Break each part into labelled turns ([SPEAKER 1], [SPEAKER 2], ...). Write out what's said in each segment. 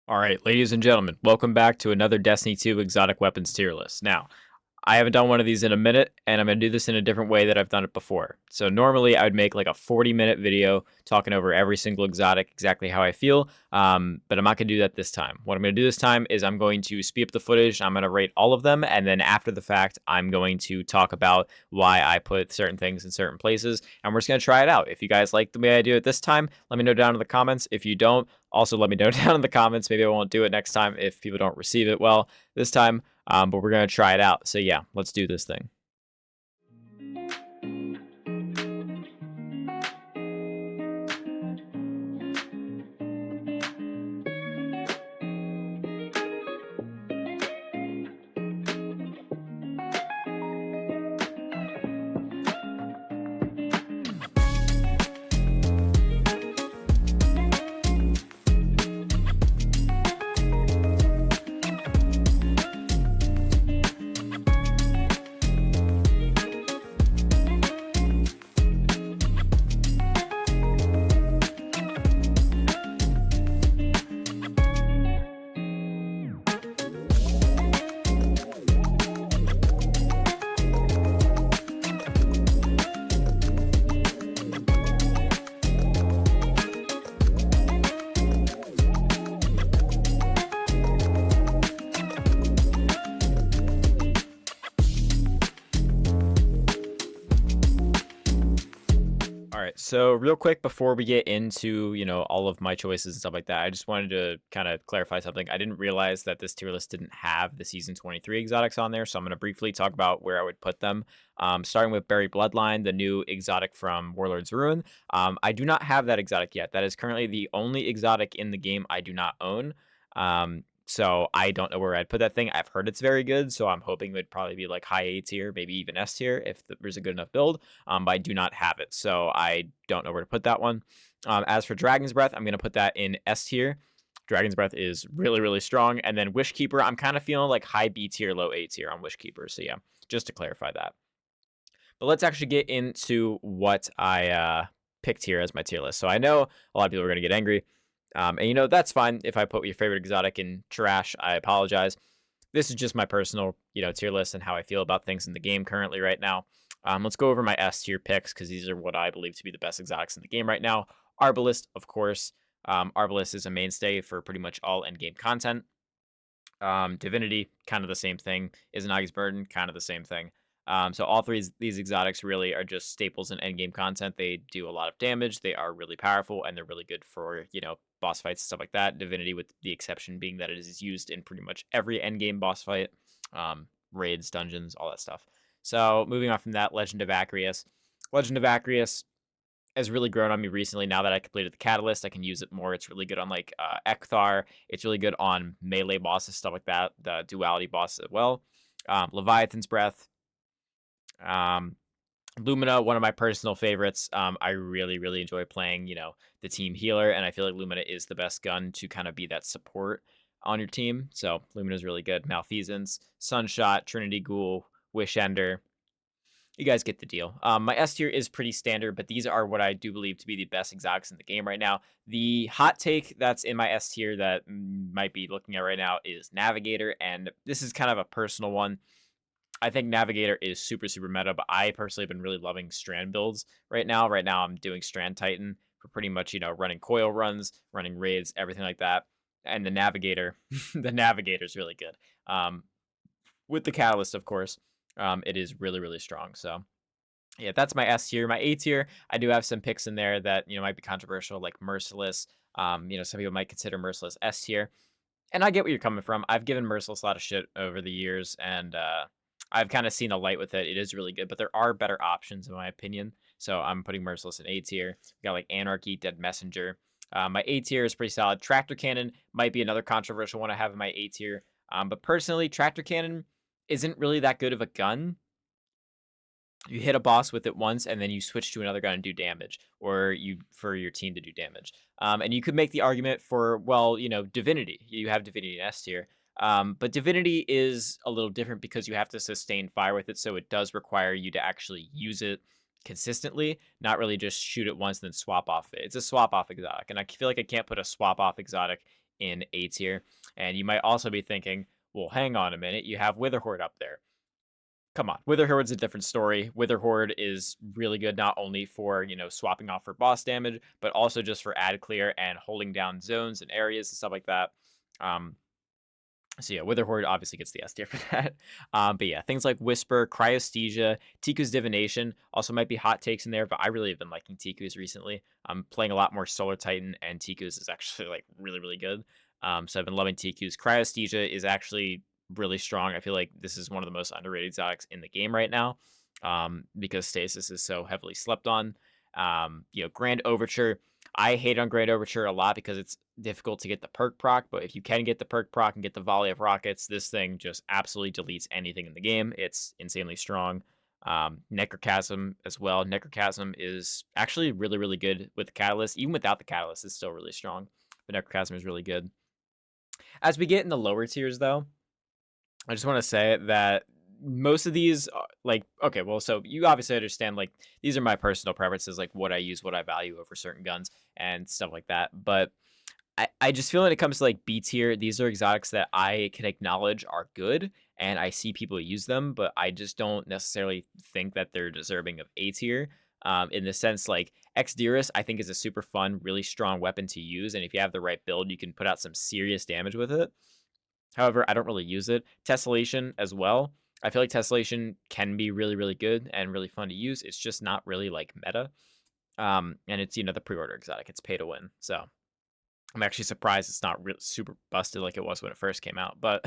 [SPEAKER 1] All right, ladies and gentlemen, welcome back to another Destiny 2 exotic weapons tier list. Now, I haven't done one of these in a minute, and I'm going to do this in a different way that I've done it before. So normally I would make like a 40-minute video talking over every single exotic, exactly how I feel, but I'm not going to do that this time. What I'm going to do this time is I'm going to speed up the footage, I'm going to rate all of them, and then after the fact, I'm going to talk about why I put certain things in certain places, and we're just going to try it out. If you guys like the way I do it this time, let me know down in the comments. If you don't, also let me know down in the comments. Maybe I won't do it next time if people don't receive it well this time. But we're going to try it out. So yeah, let's do this thing. All right, so real quick before we get into, all of my choices and stuff like that, I just wanted to kind of clarify something. I didn't realize that this tier list didn't have the Season 23 exotics on there, so I'm going to briefly talk about where I would put them. Starting with Berry Bloodline, the new exotic from Warlord's Ruin. I do not have that exotic yet. That is currently the only exotic in the game I do not own. So I don't know where I'd put that thing. I've heard it's very good, so I'm hoping it would probably be like high A tier, maybe even S tier if there's a good enough build. But I do not have it, so I don't know where to put that one. As for Dragon's Breath, I'm going to put that in S tier. Dragon's Breath is really, really strong. And then Wishkeeper, I'm kind of feeling like high B tier, low A tier on Wishkeeper. So yeah, just to clarify that. But let's actually get into what I picked here as my tier list. So I know a lot of people are going to get angry. And that's fine. If I put your favorite exotic in trash, I apologize. This is just my personal, tier list and how I feel about things in the game currently right now. Let's go over my S tier picks because these are what I believe to be the best exotics in the game right now. Arbalest, of course. Arbalest is a mainstay for pretty much all endgame content. Divinity, kind of the same thing. Izanagi's Burden, kind of the same thing. So all three of these exotics really are just staples in endgame content. They do a lot of damage. They are really powerful, and they're really good for, boss fights and stuff like that. Divinity, with the exception being that it is used in pretty much every endgame boss fight, raids, dungeons, all that stuff. So moving on from that, Legend of Acrius. Legend of Acrius has really grown on me recently. Now that I completed the Catalyst, I can use it more. It's really good on like Ekthar. It's really good on melee bosses, stuff like that. The duality bosses as well. Leviathan's Breath. Lumina, one of my personal favorites. I really, really enjoy playing, the team healer, and I feel like Lumina is the best gun to kind of be that support on your team. So Lumina is really good. Malfeasance, Sunshot, Trinity Ghoul, Wish Ender. You guys get the deal. My S tier is pretty standard, but these are what I do believe to be the best exotics in the game right now. The hot take that's in my S tier that might be looking at right now is Navigator, and this is kind of a personal one. I think Navigator is super, super meta, but I personally have been really loving Strand builds right now. Right now, I'm doing Strand Titan for pretty much, running coil runs, running raids, everything like that. And the Navigator, the Navigator is really good. With the Catalyst, of course, it is really, really strong. So, yeah, that's my S tier. My A tier, I do have some picks in there that, might be controversial, like Merciless. Some people might consider Merciless S tier. And I get where you're coming from. I've given Merciless a lot of shit over the years, and I've kind of seen a light with it. It is really good, but there are better options in my opinion. So I'm putting Merciless in A tier. We got like Anarchy, Dead Messenger. My A tier is pretty solid. Tractor Cannon might be another controversial one I have in my A tier. But personally, Tractor Cannon isn't really that good of a gun. You hit a boss with it once, and then you switch to another gun and do damage, or for your team to do damage. And you could make the argument for, well, Divinity. You have Divinity in S tier. But Divinity is a little different because you have to sustain fire with it, so it does require you to actually use it consistently, not really just shoot it once and then swap off it. It's a swap off exotic, and I feel like I can't put a swap off exotic in A tier. And you might also be thinking, well, hang on a minute, you have Witherhoard up there. Come on, Witherhoard's a different story. Witherhoard is really good not only for, swapping off for boss damage, but also just for ad clear and holding down zones and areas and stuff like that. Um, so yeah, Witherhoard obviously gets the S tier for that. But yeah, things like Whisper, Cryosthesia, Tiku's Divination also might be hot takes in there, but I really have been liking Tiku's recently. I'm playing a lot more Solar Titan, and Tiku's is actually like really, really good. So I've been loving Tiku's. Cryosthesia is actually really strong. I feel like this is one of the most underrated exotics in the game right now, because Stasis is so heavily slept on. Grand Overture. I hate on Grand Overture a lot because it's difficult to get the perk proc, but if you can get the perk proc and get the volley of rockets, this thing just absolutely deletes anything in the game. It's insanely strong. Necrochasm as well. Necrochasm is actually really, really good with the catalyst. Even without the catalyst, it's still really strong. But Necrochasm is really good. As we get in the lower tiers, though, I just want to say that most of these, okay, well, so you obviously understand, like, these are my personal preferences, like what I use, what I value over certain guns and stuff like that. But I just feel when it comes to like B tier, these are exotics that I can acknowledge are good and I see people use them, but I just don't necessarily think that they're deserving of A tier. In the sense, like Xdirus, I think is a super fun, really strong weapon to use, and if you have the right build, you can put out some serious damage with it. However, I don't really use it. Tessellation as well. I feel like Tessellation can be really, really good and really fun to use. It's just not really like meta. And it's the pre-order exotic. It's pay to win. So I'm actually surprised it's not super busted like it was when it first came out. But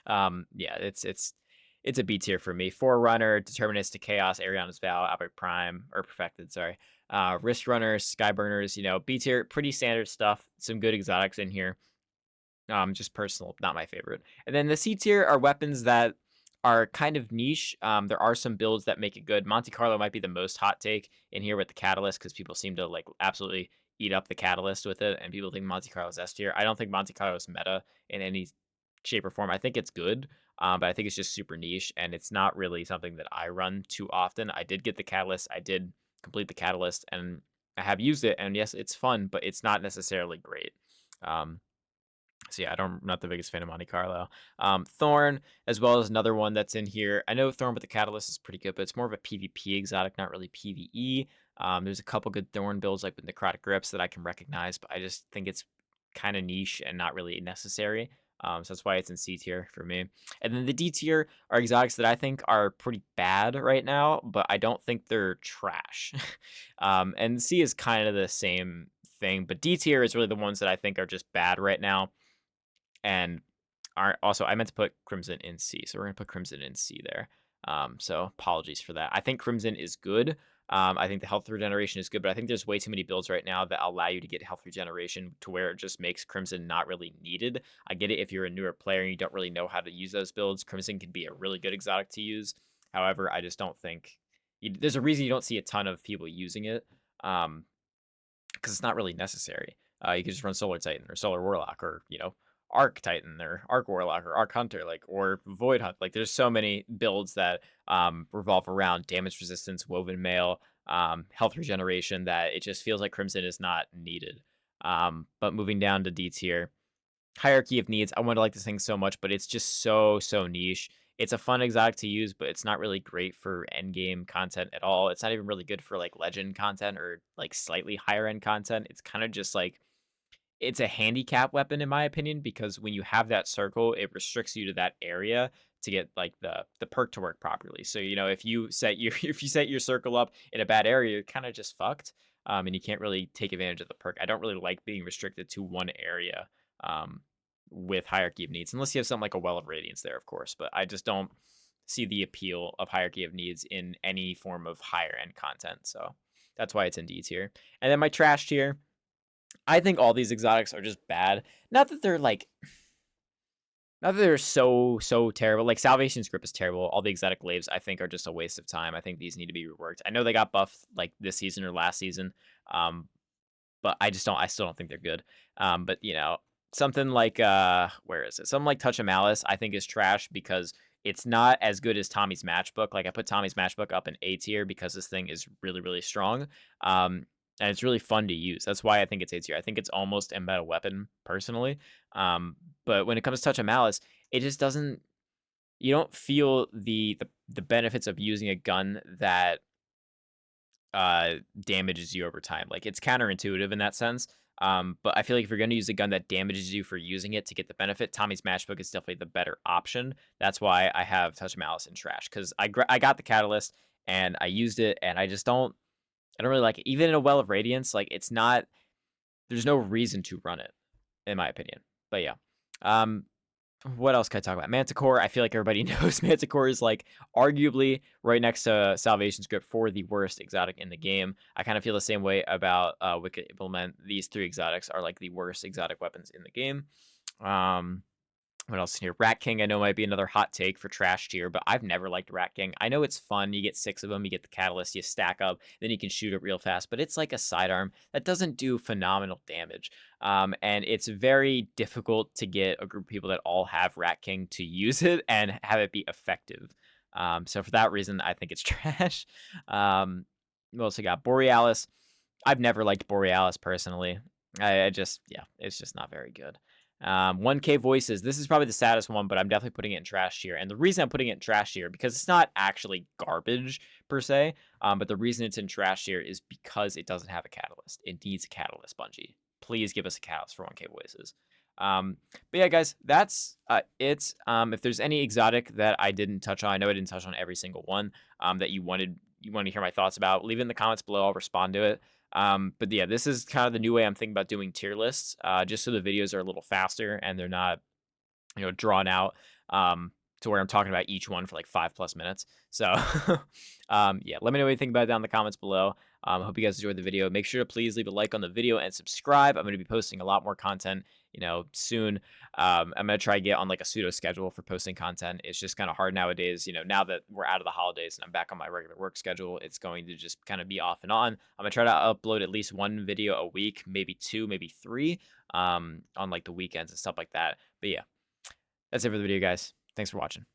[SPEAKER 1] yeah, it's a B tier for me. Forerunner, Deterministic Chaos, Ariana's Vow, Albert Prime, or Perfected, sorry. Wrist Runners, Skyburners, B tier, pretty standard stuff. Some good exotics in here. Just personal, not my favorite. And then the C tier are weapons that are kind of niche. There are some builds that make it good. Monte Carlo might be the most hot take in here with the Catalyst because people seem to like absolutely eat up the Catalyst with it, and people think Monte Carlo is S tier. I don't think Monte Carlo is meta in any shape or form. I think it's good, but I think it's just super niche, and it's not really something that I run too often. I did get the Catalyst. I did complete the Catalyst, and I have used it, and yes, it's fun, but it's not necessarily great. So yeah, I'm not the biggest fan of Monte Carlo. Thorn, as well as another one that's in here. I know Thorn with the Catalyst is pretty good, but it's more of a PvP exotic, not really PvE. There's a couple good Thorn builds like with Necrotic Grips that I can recognize, but I just think it's kind of niche and not really necessary. So that's why it's in C tier for me. And then the D tier are exotics that I think are pretty bad right now, but I don't think they're trash. And C is kind of the same thing, but D tier is really the ones that I think are just bad right now. And also, I meant to put Crimson in C, so we're gonna put Crimson in C there. So apologies for that. I think Crimson is good. I think the health regeneration is good, but I think there's way too many builds right now that allow you to get health regeneration to where it just makes Crimson not really needed. I get it if you're a newer player and you don't really know how to use those builds. Crimson can be a really good exotic to use. However, I just don't think there's a reason you don't see a ton of people using it. Because it's not really necessary. You can just run Solar Titan or Solar Warlock or Arc Titan or Arc Warlock or Arc Hunter, like, or Void Hunt. Like, there's so many builds that revolve around damage resistance, woven mail, health regeneration that it just feels like Crimson is not needed. But moving down to D tier, Hierarchy of Needs. I want to like this thing so much, but it's just so niche. It's a fun exotic to use, but it's not really great for end game content at all. It's not even really good for like legend content or like slightly higher end content. It's kind of just like it's a handicap weapon in my opinion, because when you have that circle, it restricts you to that area to get like the perk to work properly. So if you set your circle up in a bad area, you're kind of just fucked, and you can't really take advantage of the perk. I don't really like being restricted to one area with Hierarchy of Needs, unless you have something like a Well of Radiance there, of course. But I just don't see the appeal of Hierarchy of Needs in any form of higher end content. So that's why it's in D tier. And then my trash tier, I think all these exotics are just bad. Not that they're so terrible. Like Salvation's Grip is terrible. All the exotic laves I think are just a waste of time. I think these need to be reworked. I know they got buffed like this season or last season, but I still don't think they're good. But something like where is it? Something like Touch of Malice I think is trash because it's not as good as Tommy's Matchbook. Like I put Tommy's Matchbook up in A tier because this thing is really, really strong. and it's really fun to use. That's why I think it's A tier. I think it's almost a meta weapon personally. But when it comes to Touch of Malice, it just doesn't. You don't feel the benefits of using a gun that damages you over time. Like it's counterintuitive in that sense. But I feel like if you're going to use a gun that damages you for using it to get the benefit, Tommy's Matchbook is definitely the better option. That's why I have Touch of Malice in trash because I got the Catalyst and I used it and I don't really like it. Even in a Well of Radiance, like it's not. There's no reason to run it, in my opinion. But yeah. Um, what else can I talk about? Manticore, I feel like everybody knows Manticore is like arguably right next to Salvation Script for the worst exotic in the game. I kind of feel the same way about Wicked Implement. These three exotics are like the worst exotic weapons in the game. Um, what else in here? Rat King, I know might be another hot take for trash tier, but I've never liked Rat King. I know it's fun. You get 6 of them, you get the catalyst, you stack up, then you can shoot it real fast, but it's like a sidearm that doesn't do phenomenal damage. And it's very difficult to get a group of people that all have Rat King to use it and have it be effective. So for that reason, I think it's trash. We also got Borealis. I've never liked Borealis personally. I just, yeah, it's just not very good. 1K Voices. This is probably the saddest one, but I'm definitely putting it in trash tier. And the reason I'm putting it in trash tier because it's not actually garbage per se. But the reason it's in trash tier is because it doesn't have a catalyst. It needs a catalyst, Bungie. Please give us a catalyst for 1K Voices. But yeah, guys, that's it. If there's any exotic that I didn't touch on, I know I didn't touch on every single one that you wanted to hear my thoughts about, leave it in the comments below. I'll respond to it. But yeah, this is kind of the new way I'm thinking about doing tier lists, just so the videos are a little faster and they're not, drawn out, to where I'm talking about each one for like 5+ minutes. So, yeah, let me know what you think about it down in the comments below. I hope you guys enjoyed the video. Make sure to please leave a like on the video and subscribe. I'm going to be posting a lot more content, soon. I'm going to try to get on like a pseudo schedule for posting content. It's just kind of hard nowadays, now that we're out of the holidays and I'm back on my regular work schedule, it's going to just kind of be off and on. I'm going to try to upload at least one video a week, maybe 2, maybe 3, on like the weekends and stuff like that. But yeah, that's it for the video, guys. Thanks for watching.